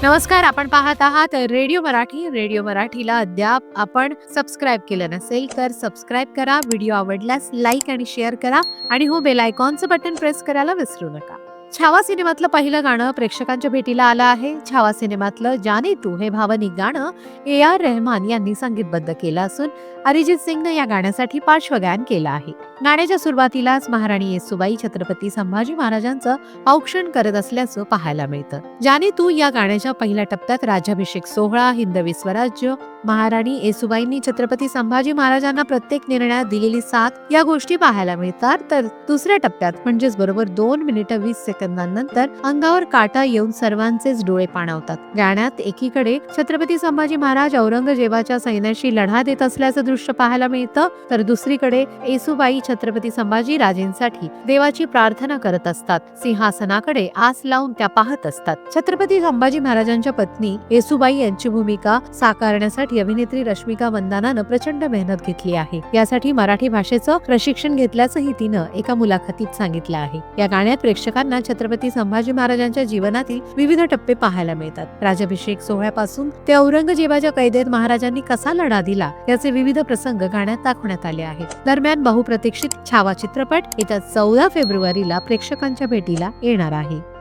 नमस्कार, आपण पाहत आहात रेडिओ मराठी. रेडिओ मराठीला अद्याप आपण सबस्क्राईब केलं नसेल तर सबस्क्राईब करा. व्हिडिओ आवडल्यास लाईक आणि शेअर करा आणि हो, बेल आयकॉनचं बटन प्रेस करायला विसरू नका. छावा सिनेमातलं पहिलं गाणं प्रेक्षकांच्या भेटीला आलं आहे. छावा सिनेमातलं जाने तू हे भावनिक गाणं AR रहमान यांनी संगीतबद्ध केलं असून अरिजित सिंगनं या गाण्यासाठी पार्श्वगायन केलं आहे. गाण्याच्या सुरुवातीलाच महाराणी येसूबाई छत्रपती संभाजी महाराजांचं औक्षण करत असल्याचं पाहायला मिळतं. जाने तू या गाण्याच्या पहिल्या टप्प्यात राज्याभिषेक सोहळा, हिंदवी स्वराज्य, महाराणी येसूबाईंनी छत्रपती संभाजी महाराजांना प्रत्येक निर्णयात दिलेली साथ या गोष्टी पाहायला मिळतात. तर दुसऱ्या टप्प्यात म्हणजेच बरोबर 2 मिनिटं 20 सेकंदांनंतर अंगावर काटा येऊन सर्वांचेच डोळे पाणावतात. गाण्यात एकीकडे छत्रपती संभाजी महाराज औरंगजेबाच्या सैन्याशी लढा देत असल्याचं दृश्य पाहायला मिळतं, तर दुसरीकडे येसूबाई छत्रपती संभाजी राजेंसाठी देवाची प्रार्थना करत असतात. सिंहासनाकडे आस लावून त्या पाहत असतात. छत्रपती संभाजी महाराजांच्या पत्नी येसूबाई यांची भूमिका साकारण्यासाठी अभिनेत्री रश्मिका मंदानानं प्रचंड मेहनत घेतली आहे. यासाठी मराठी भाषेचं प्रशिक्षण घेतल्याचंही तिनं एका मुलाखतीत सांगितलं आहे. या गाण्यात प्रेक्षकांना छत्रपती संभाजी महाराजांच्या जीवनातील विविध टप्पे पाहायला मिळतात. राज्याभिषेक सोहळ्यापासून ते औरंगजेबाच्या कैदेत महाराजांनी कसा लढा दिला याचे विविध प्रसंग गाण्यात दाखवण्यात आले आहेत. दरम्यान बहुप्रतीक्षित छावा चित्रपट येत्या 14 फेब्रुवारीला प्रेक्षकांच्या भेटीला येणार आहे.